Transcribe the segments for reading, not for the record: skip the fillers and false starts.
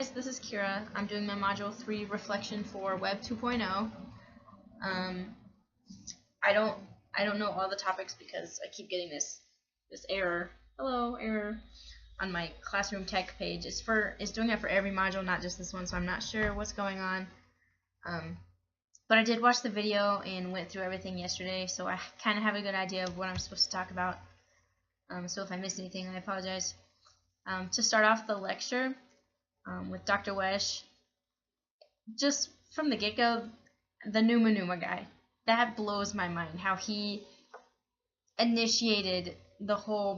Guys, this is Kira. I'm doing my Module 3 reflection for Web 2.0. Um, I don't I don't know all the topics because I keep getting this error. Hello, error on my classroom tech page. It's doing it for every module, not just this one, so I'm not sure what's going on. But I did watch the video and went through everything yesterday, so I kind of have a good idea of what I'm supposed to talk about. So if I missed anything, I apologize. To start off the lecture, with Dr. Wesh, just from the get-go, the Numa Numa guy, that blows my mind, how he initiated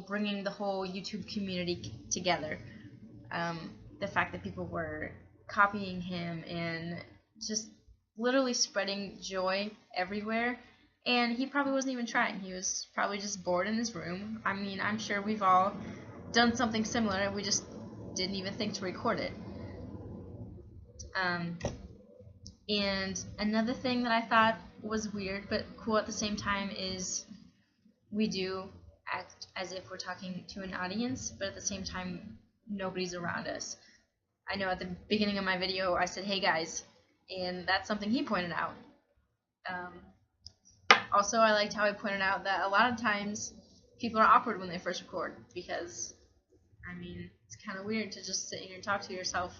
bringing the whole YouTube community together. The fact that people were copying him and just literally spreading joy everywhere, and he probably wasn't even trying. He was probably just bored in his room. I mean, I'm sure we've all done something similar, we just didn't even think to record it. And another thing that I thought was weird but cool at the same time is we do act as if we're talking to an audience, but at the same time nobody's around us. I know at the beginning of my video I said, hey guys, and that's something he pointed out. Also, I liked how he pointed out that a lot of times people are awkward when they first record, because I mean, it's kind of weird to just sit here and talk to yourself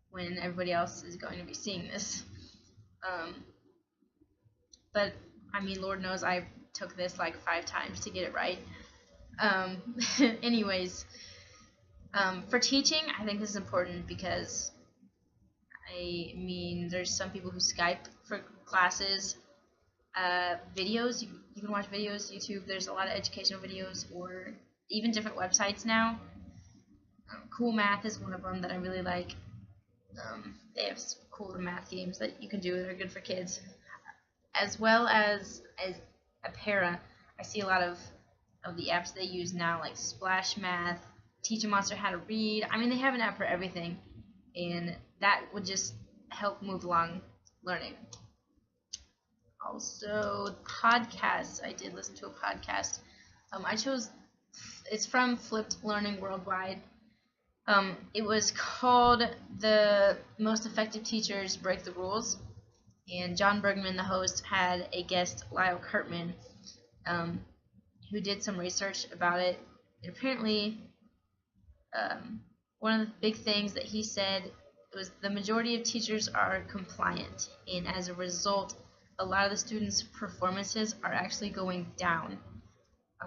when everybody else is going to be seeing this. But I mean, Lord knows I took this like 5 times to get it right. Anyways, for teaching, I think this is important because I mean, there's some people who Skype for classes. Videos, you can watch videos, YouTube, there's a lot of educational videos, or even different websites now. Cool Math is one of them that I really like. They have cool math games that you can do that are good for kids, as well as Apera. I see a lot of the apps they use now, like Splash Math, Teach a Monster How to Read. I mean, they have an app for everything, and that would just help move along learning. Also, podcasts. I did listen to a podcast. It's from Flipped Learning Worldwide. It was called The Most Effective Teachers Break the Rules, and John Bergman, the host, had a guest, Lyle Kirkman, who did some research about it. And apparently, one of the big things that he said was the majority of teachers are compliant, and as a result, a lot of the students' performances are actually going down.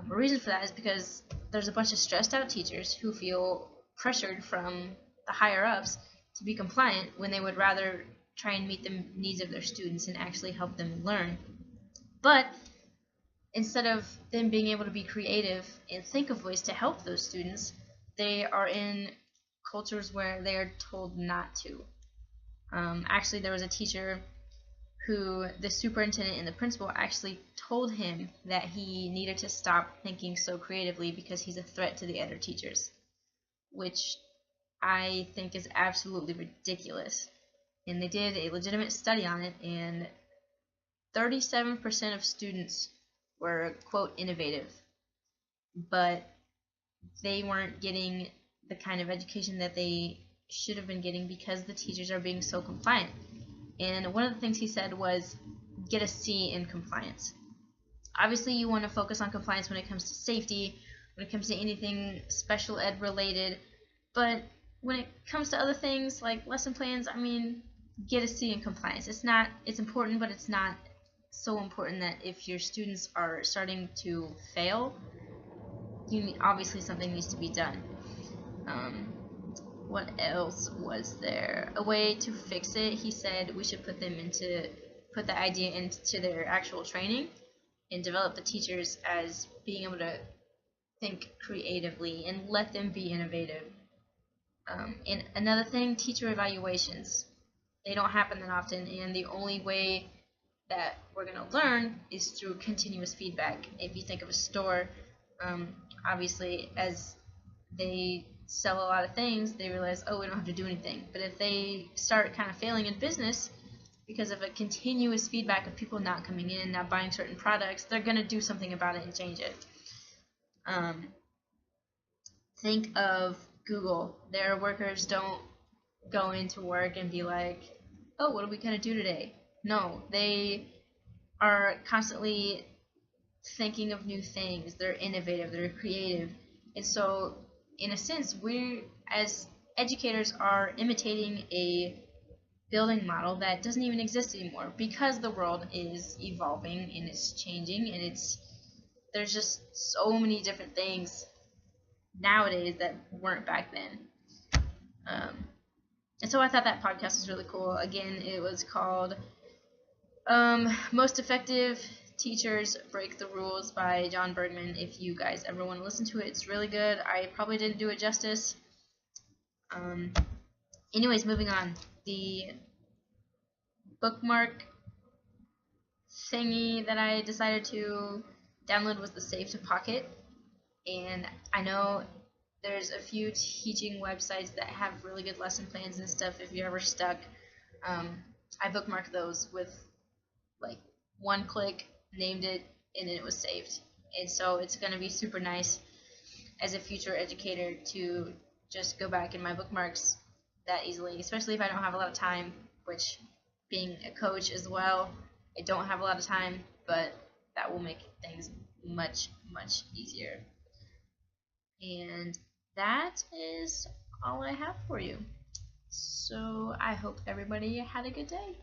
The reason for that is because there's a bunch of stressed out teachers who feel pressured from the higher ups to be compliant when they would rather try and meet the needs of their students and actually help them learn. But instead of them being able to be creative and think of ways to help those students, they are in cultures where they are told not to. Actually, there was a teacher who the superintendent and the principal actually told him that he needed to stop thinking so creatively because he's a threat to the other teachers, which I think is absolutely ridiculous. And they did a legitimate study on it, and 37% of students were, quote, innovative, but they weren't getting the kind of education that they should have been getting because the teachers are being so compliant. And one of the things he said was, get a C in compliance. Obviously, you want to focus on compliance when it comes to safety, when it comes to anything special ed related, but when it comes to other things like lesson plans, I mean, get a C in compliance. It's important, but it's not so important that if your students are starting to fail, obviously something needs to be done. What else was there? A way to fix it, he said we should put the idea into their actual training and develop the teachers as being able to think creatively and let them be innovative. And another thing, teacher evaluations. They don't happen that often, and the only way that we're going to learn is through continuous feedback. If you think of a store, obviously as they sell a lot of things, they realize, oh, we don't have to do anything. But if they start kind of failing in business because of a continuous feedback of people not coming in, not buying certain products, they're going to do something about it and change it. Think of Google. Their workers don't go into work and be like, oh, what are we gonna do today? No, they are constantly thinking of new things. They're innovative, they're creative. And so, in a sense, we as educators are imitating a building model that doesn't even exist anymore because the world is evolving and it's changing, and there's just so many different things nowadays that weren't back then. Um, and so I thought that podcast was really cool. Again, it was called Most Effective Teachers Break the Rules by John Bergman. If you guys ever want to listen to it, it's really good. I probably didn't do it justice. Um, Anyways, moving on. The bookmark thingy that I decided to download was the Save to Pocket. And I know there's a few teaching websites that have really good lesson plans and stuff if you're ever stuck. I bookmarked those with like one click, named it, and then it was saved. And so it's going to be super nice as a future educator to just go back in my bookmarks that easily, especially if I don't have a lot of time, which being a coach as well, I don't have a lot of time, but that will make things much, much easier. And that is all I have for you. So I hope everybody had a good day.